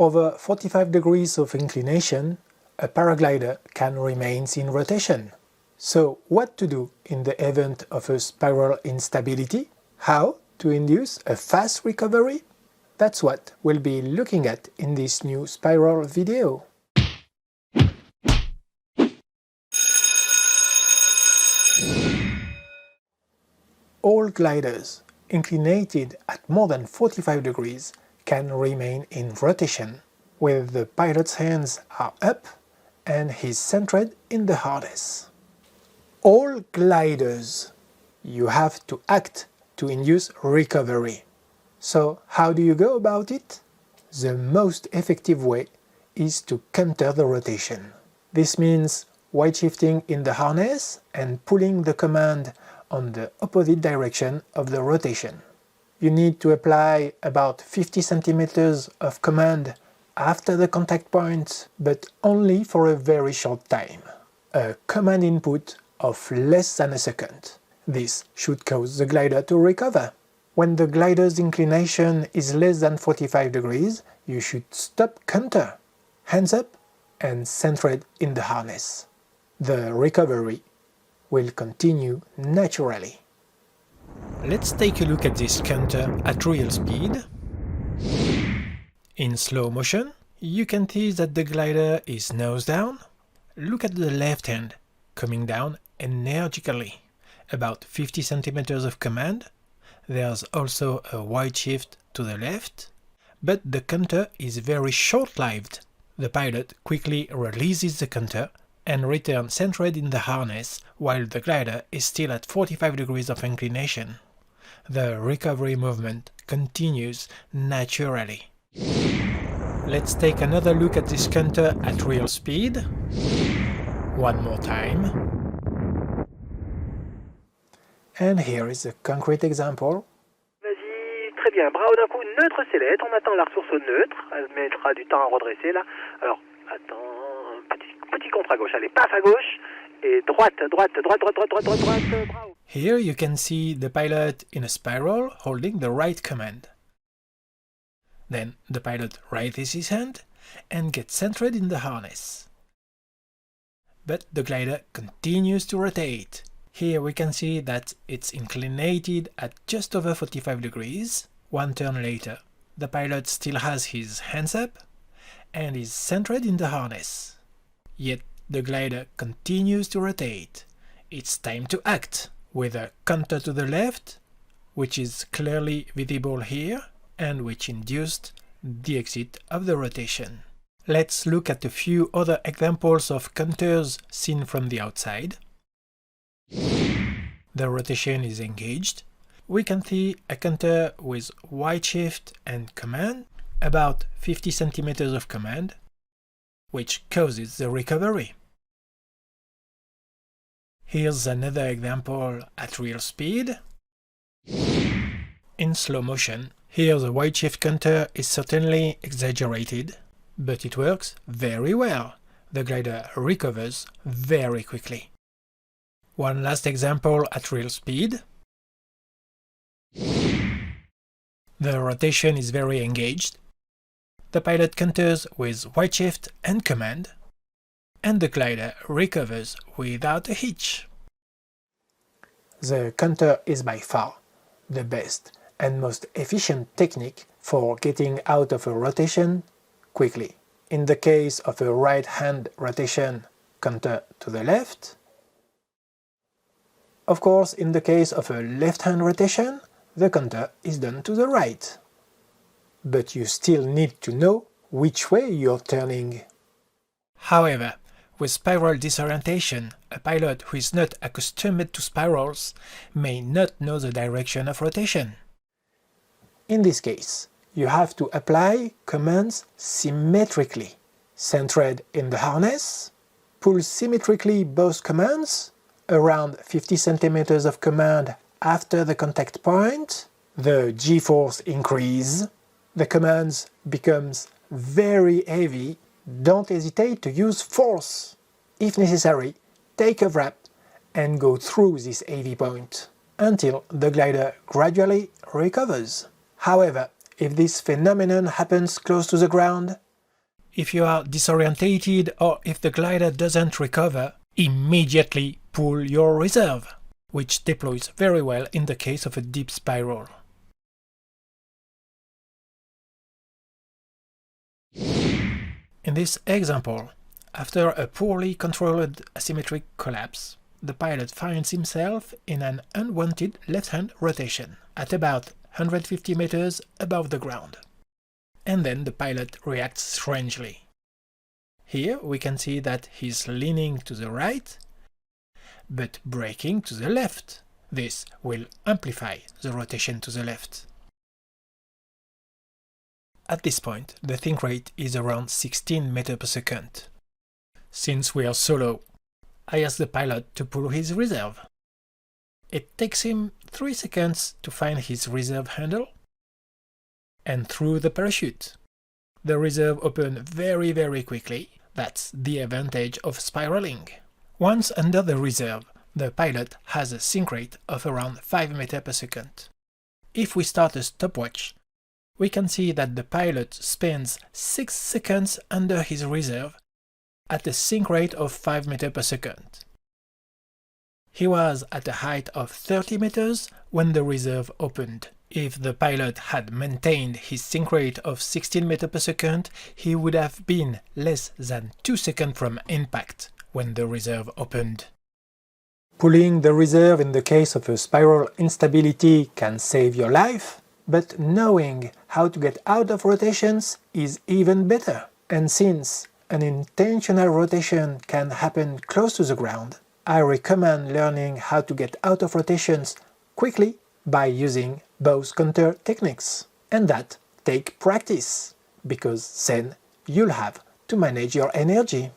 Over 45 degrees of inclination, a paraglider can remain in rotation. So what to do in the event of a spiral instability? How to induce a fast recovery? That's what we'll be looking at in this new spiral video. All gliders inclinated at more than 45 degrees can remain in rotation, where the pilot's hands are up and he's centered in the harness. All gliders, you have to act to induce recovery. So how do you go about it? The most effective way is to counter the rotation. This means weight shifting in the harness and pulling the command on the opposite direction of the rotation. You need to apply about 50 centimeters of command after the contact point, but only for a very short time. A command input of less than a second. This should cause the glider to recover. When the glider's inclination is less than 45 degrees, you should stop counter, hands up and centered in the harness. The recovery will continue naturally. Let's take a look at this counter at real speed. In slow motion, you can see that the glider is nose down. Look at the left hand, coming down energically. About 50 centimeters of command. There's also a wide shift to the left, but the counter is very short-lived. The pilot quickly releases the counter and returns centered in the harness while the glider is still at 45 degrees of inclination. The recovery movement continues naturally. Let's take another look at this counter at real speed. One more time. And here is a concrete example. Vas-y, très bien. Bras d'un coup, neutre sellette. On attend la ressource au neutre. Elle mettra du temps à redresser là. Alors, attends, petit contre à gauche. Allez, paf à gauche. Et droite. Bravo. Here you can see the pilot in a spiral holding the right command. Then the pilot raises his hand and gets centered in the harness. But the glider continues to rotate. Here we can see that it's inclinated at just over 45 degrees. One turn later, the pilot still has his hands up and is centered in the harness. Yet the glider continues to rotate. It's time to act, with a counter to the left, which is clearly visible here, and which induced the exit of the rotation. Let's look at a few other examples of counters seen from the outside. The rotation is engaged. We can see a counter with wide shift and command, about 50 centimeters of command, which causes the recovery. Here's another example at real speed. In slow motion, here the wide shift counter is certainly exaggerated, but it works very well. The glider recovers very quickly. One last example at real speed. The rotation is very engaged. The pilot counters with wide shift and command, and the glider recovers without a hitch. The counter is by far the best and most efficient technique for getting out of a rotation quickly. In the case of a right-hand rotation, counter to the left. Of course, in the case of a left-hand rotation, the counter is done to the right. But you still need to know which way you're turning. However, with spiral disorientation, a pilot who is not accustomed to spirals may not know the direction of rotation. In this case, you have to apply commands symmetrically. Centered in the harness, pull symmetrically both commands, around 50 centimeters of command after the contact point, the g-force increase, the commands becomes very heavy. Don't hesitate to use force. If necessary, take a wrap and go through this heavy point until the glider gradually recovers. However, if this phenomenon happens close to the ground, If you are disorientated or if the glider doesn't recover, immediately pull your reserve, which deploys very well in the case of a deep spiral. In this example, after a poorly controlled asymmetric collapse, the pilot finds himself in an unwanted left-hand rotation at about 150 meters above the ground. And then the pilot reacts strangely. Here we can see that he's leaning to the right, but braking to the left. This will amplify the rotation to the left. At this point, the think rate is around 16 meters per second. Since we are so low, I ask the pilot to pull his reserve. It takes him 3 seconds to find his reserve handle and through the parachute. The reserve opens very quickly. That's the advantage of spiraling. Once under the reserve, the pilot has a sink rate of around 5 meters per second. If we start a stopwatch, we can see that the pilot spends 6 seconds under his reserve at a sink rate of 5 meters per second. He was at a height of 30 meters when the reserve opened. If the pilot had maintained his sink rate of 16 meters per second, he would have been less than 2 seconds from impact when the reserve opened. Pulling the reserve in the case of a spiral instability can save your life, but knowing how to get out of rotations is even better. And since an intentional rotation can happen close to the ground, I recommend learning how to get out of rotations quickly by using both counter techniques. And that takes practice, because then you'll have to manage your energy.